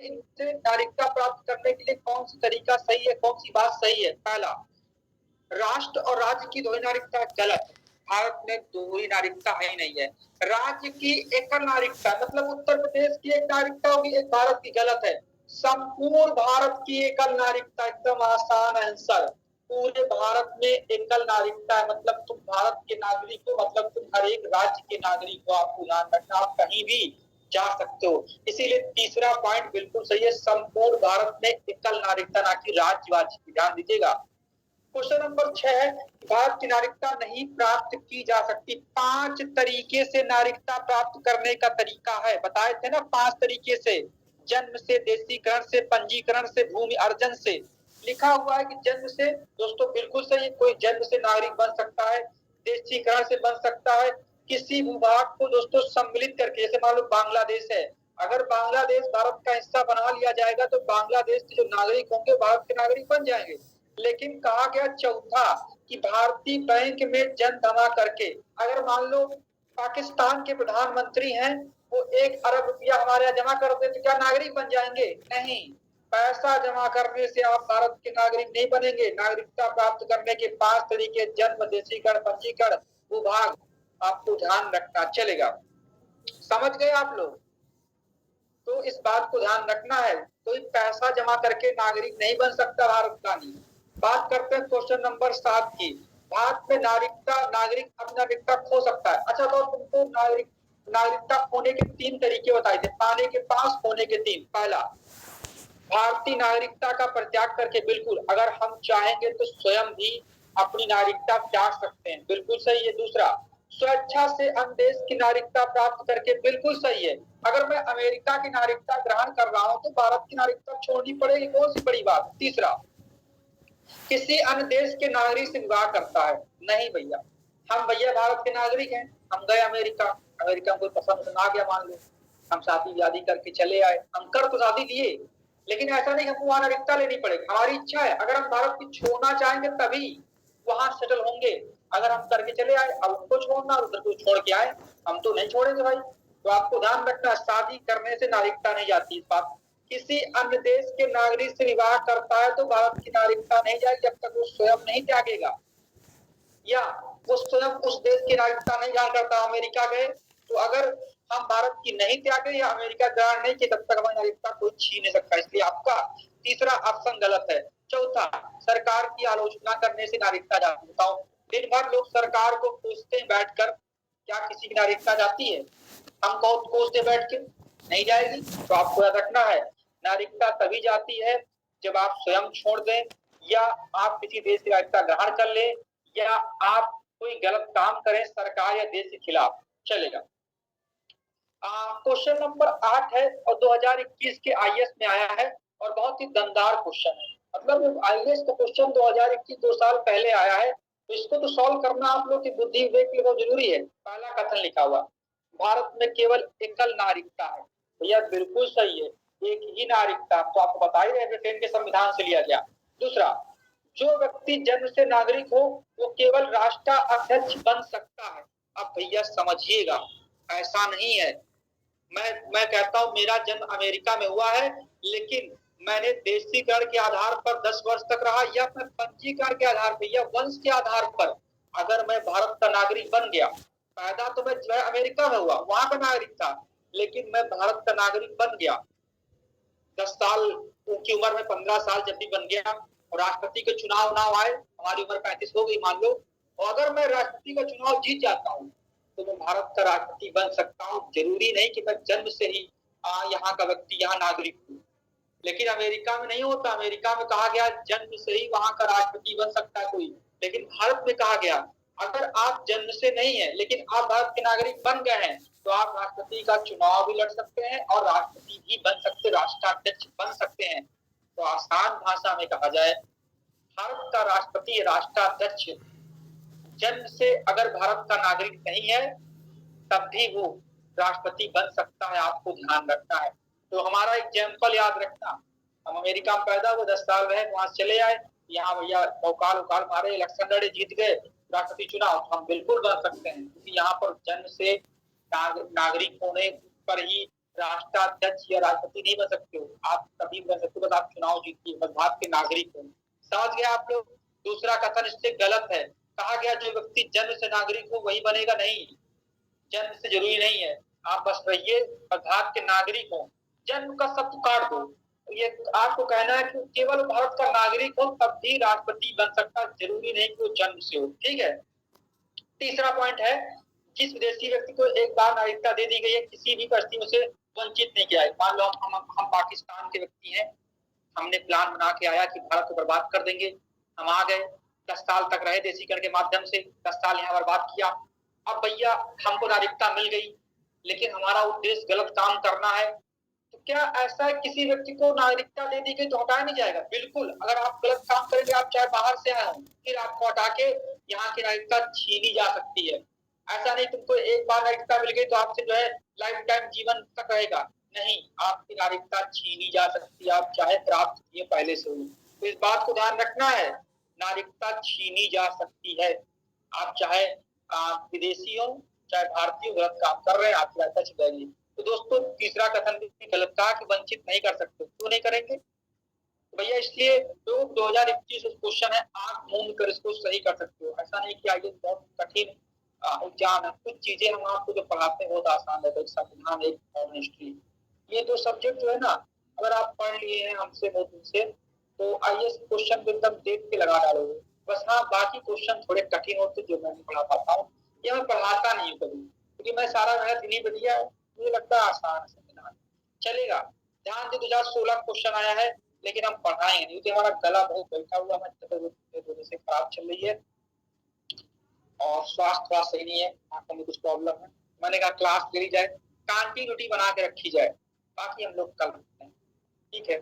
इनसे नागरिकता प्राप्त करने के लिए कौन सी तरीका सही है, कौन सी बात सही है? पहला, राष्ट्र और राज्य की द्वैध नागरिकता गलत है। भारत में दोहरी नागरिकता है ही नहीं है। राज्य की एकल नागरिकता मतलब उत्तर प्रदेश की एक नागरिकता होगी, एक भारत की, गलत है। संपूर्ण भारत की एकल नागरिकता, एकदम आसान आंसर। पूरे भारत में एकल नागरिकता है, मतलब तुम भारत के नागरिक हो, मतलब तुम हर एक राज्य के नागरिक हो। आपको ध्यान रखना, आप कहीं भी जा सकते हो। इसीलिए तीसरा पॉइंट बिल्कुल सही है, संपूर्ण भारत में एकल नागरिकता, ना कि राज्यवाद की। ध्यान दीजिएगा। क्वेश्चन नंबर 6 है, भारत की नागरिकता नहीं प्राप्त की जा सकती। 5 तरीके से नागरिकता प्राप्त करने का तरीका है, बताए थे ना 5 तरीके से। जन्म से, देशीकरण से, पंजीकरण से, भूमि अर्जन से। लिखा हुआ है कि जन्म से, दोस्तों बिल्कुल सही, कोई जन्म से नागरिक बन सकता है, देशीकरण से बन सकता है, किसी भूभाग को दोस्तों सम्मिलित करके, जैसे मान लो बांग्लादेश है, अगर बांग्लादेश भारत का हिस्सा बना लिया जाएगा तो बांग्लादेश के जो नागरिक होंगे भारत के नागरिक बन जाएंगे। लेकिन कहा गया चौथा कि भारतीय बैंक में जन जमा करके, अगर मान लो पाकिस्तान के प्रधानमंत्री हैं, वो 1 अरब रुपया हमारे यहाँ जमा कर दे तो क्या नागरिक बन जाएंगे? नहीं, पैसा जमा करने से आप भारत के नागरिक नहीं बनेंगे। नागरिकता प्राप्त करने के 5 तरीके, जन्म, देशीकरण, पंजीकरण, भूभाग, आपको ध्यान रखना चलेगा। समझ गए आप लोग? तो इस बात को ध्यान रखना है, कोई पैसा जमा करके नागरिक नहीं बन सकता भारत का। नहीं। बात करते हैं क्वेश्चन नंबर 7 की। भारत में नागरिक अपनी नागरिकता खो सकता है। अच्छा, तो तुमको नागरिकता खोने के 3 तरीके बताए थे, पाने के 5, खोने के 3। पहला, भारतीय नागरिकता का परित्याग करके, बिल्कुल, अगर हम चाहेंगे तो स्वयं भी अपनी नागरिकता त्याग सकते हैं, बिल्कुल सही है। दूसरा, स्वेच्छा से अन्य देश की नागरिकता प्राप्त करके, बिल्कुल सही है। अगर मैं अमेरिका की नागरिकता ग्रहण कर रहा हूं तो भारत की नागरिकता छोड़नी पड़ेगी, कौन सी बड़ी बात। तीसरा, किसी अन्य देश के नागरिक से विवाह करता है, नहीं भैया, हम भैया भारत के नागरिक हैं, हम गए अमेरिका, अमेरिका में कोई पसंद आ गया, मान लो हम शादी व्यादी करके चले आए, हम कर तो शादी दिए, लेकिन ऐसा नहीं हमको वहां नागरिकता लेनी पड़ेगी, हमारी इच्छा है। अगर हम भारत की छोड़ना चाहेंगे तभी वहां सेटल होंगे। अगर हम करके चले आए, अब उनको छोड़ना, उधर को छोड़ के आए, हम तो नहीं छोड़ेंगे भाई। तो आपको ध्यान रखना, शादी करने से नागरिकता नहीं जाती। इस बात, किसी अन्य देश के नागरिक से विवाह करता है तो भारत की नागरिकता नहीं जाएगी जब तक वो स्वयं नहीं त्यागेगा, या वो स्वयं उस देश की नागरिकता नहीं ग्रहण करता। अमेरिका गए तो अगर हम भारत की नहीं त्यागे या अमेरिका ग्रहण नहीं किए तब तक हमारी नागरिकता कोई छीन नहीं सकता। इसलिए आपका तीसरा ऑप्शन गलत है। चौथा, सरकार की आलोचना करने से नागरिकता जाती है। बताओ, दिन भर लोग सरकार को कोसते हैं बैठकर, क्या किसी की नागरिकता जाती है? हम कोसते बैठ के, नहीं जाएगी। तो आपको याद रखना है, नागरिकता तभी जाती है जब आप स्वयं छोड़ दें, या आप किसी देश की नागरिकता ग्रहण कर ले, या आप कोई गलत काम करें सरकार या देश के खिलाफ, चलेगा। क्वेश्चन नंबर 8 है और 2021 के आईएएस में आया है और बहुत ही दमदार क्वेश्चन है। मतलब आईएएस का क्वेश्चन 2021 2 साल पहले आया है, तो इसको तो सॉल्व करना आप लोग की बुद्धि विवेक के लिए बहुत जरूरी है। पहला कथन लिखा हुआ, भारत में केवल एकल नागरिकता है। भैया बिल्कुल सही है, एक ही नागरिकता, तो आपको बता ही रहे, ब्रिटेन के संविधान से लिया गया। दूसरा, जो व्यक्ति जन्म से नागरिक हो वो केवल राष्ट्राध्यक्ष बन सकता है। अब भैया समझिएगा, ऐसा नहीं है। मैं कहता हूं मेरा जन्म अमेरिका में हुआ है, लेकिन मैंने देशीकरण के आधार पर 10 वर्ष तक रहा, या मैं पंजीकरण के आधार पर या वंश के आधार पर अगर मैं भारत का नागरिक बन गया, पैदा तो मैं जो है अमेरिका में हुआ, वहां का नागरिक था, लेकिन मैं भारत का नागरिक बन गया 10 साल की उम्र में, 15 साल जब भी बन गया, और राष्ट्रपति के चुनाव आए, हमारी उम्र 35 हो गई मान लो, और अगर मैं राष्ट्रपति का चुनाव जीत जाता हूँ तो मैं भारत का राष्ट्रपति बन सकता हूँ। जरूरी नहीं कि मैं जन्म से ही यहाँ का व्यक्ति, यहाँ नागरिक हूँ। लेकिन अमेरिका में नहीं होता। अमेरिका में कहा गया जन्म से ही वहां का राष्ट्रपति बन सकता है कोई, लेकिन भारत में कहा गया अगर आप जन्म से नहीं है लेकिन आप भारत के नागरिक बन गए हैं तो आप राष्ट्रपति का चुनाव भी लड़ सकते हैं और राष्ट्रपति भी बन सकते, राष्ट्राध्यक्ष बन सकते हैं। तो आसान भाषा में कहा जाए, भारत का राष्ट्रपति, राष्ट्राध्यक्ष जन्म से अगर भारत का नागरिक नहीं है तब भी वो राष्ट्रपति बन सकता है। आपको ध्यान रखना है। तो हमारा एग्जाम्पल याद रखना, हम अमेरिका में पैदा हुए, 10 साल रहे, वहां चले आए, यहाँ भैया औकाल उकाल मारे, इलेक्शन लड़े, जीत गए, राष्ट्रपति चुनाव, हम बिल्कुल बन सकते हैं, क्योंकि यहाँ पर जन्म से नागरिक होने पर ही राष्ट्राध्यक्ष या राष्ट्रपति नहीं बन सकते हो, आप कभी बन सकते हो, बस आप चुनाव जीतिए, बस भारत के नागरिक हो। समझ गया आप लोग? दूसरा कथन इससे गलत है। कहा गया जो व्यक्ति जन्म से नागरिक हो वही बनेगा, नहीं, जन्म से जरूरी नहीं है, आप बस रहिए और भारत के नागरिक हो। जन्म का शब्द काट दो, ये आपको कहना है कि केवल भारत का नागरिक हो तब भी राष्ट्रपति बन सकता, जरूरी नहीं कि वो जन्म से हो। ठीक है। तीसरा पॉइंट है, जिस विदेशी व्यक्ति को एक बार नागरिकता दे दी गई है, किसी भी परिस्थिति में उसे वंचित नहीं किया है। मान लो हम पाकिस्तान के व्यक्ति हैं, हमने प्लान बना के आया कि भारत को बर्बाद कर देंगे, हम आ गए, 10 साल तक रहे देशीकरण के माध्यम से, 10 साल यहाँ बर्बाद किया। अब भैया हमको नागरिकता मिल गई, लेकिन हमारा उद्देश्य गलत काम करना है, तो क्या ऐसा किसी व्यक्ति को नागरिकता दे दी गई तो हटाया नहीं जाएगा? बिल्कुल। अगर आप गलत काम करेंगे, आप चाहे बाहर से आए हो, फिर आपको हटा के यहाँ की नागरिकता छीनी जा सकती है। ऐसा नहीं तुमको एक बार नागरिकता मिल गई तो आपसे जो है लाइफ टाइम जीवन तक रहेगा, नहीं, आपकी नागरिकता छीनी जा सकती है, आप चाहे प्राप्त किए पहले से हुई। तो इस बात को ध्यान रखना है, नागरिकता छीनी जा सकती है। आप चाहे विदेशी हो चाहे भारतीय, गलत काम कर रहे हैं, आपकी नागरिकता छिन जाएगी। तो दोस्तों तीसरा कथन भी गलत कहा कि वंचित नहीं कर सकते। क्यों नहीं करेंगे? तो भैया इसलिए तो 2021 क्वेश्चन है, आंख मूंद कर इसको सही कर सकते हो। ऐसा नहीं कि आइए बहुत कठिन एग्जाम है, कुछ चीजें हम आपको जो पढ़ाते हैं बहुत आसान है, संविधान एक और हिस्ट्री, ये दो सब्जेक्ट जो है ना, अगर आप पढ़ लिए हैं हमसे बहुत दिन से, तो आईएएस क्वेश्चन को एकदम देख के लगा डालोगे। बस हाँ, बाकी क्वेश्चन थोड़े कठिन होते जो मैं नहीं पढ़ा पाता हूँ, ये मैं पढ़ाता नहीं हूँ कभी, क्योंकि मैं सारा मेहनत इन्हीं पर दिया है, मुझे लगता है आसान है संविधान, चलेगा। ध्यान से 2016 क्वेश्चन आया है, लेकिन हम पढ़ाएंगे नहीं क्योंकि हमारा गला बहुत बैठा हुआ है, तबीयत से खराब चल रही है और स्वास्थ्य थोड़ा सही नहीं है, आंखों में कुछ प्रॉब्लम है। मैंने कहा क्लास ले ली जाए, कंटिन्यूटी बना के रखी जाए, बाकी हम लोग कल रखते हैं। ठीक है।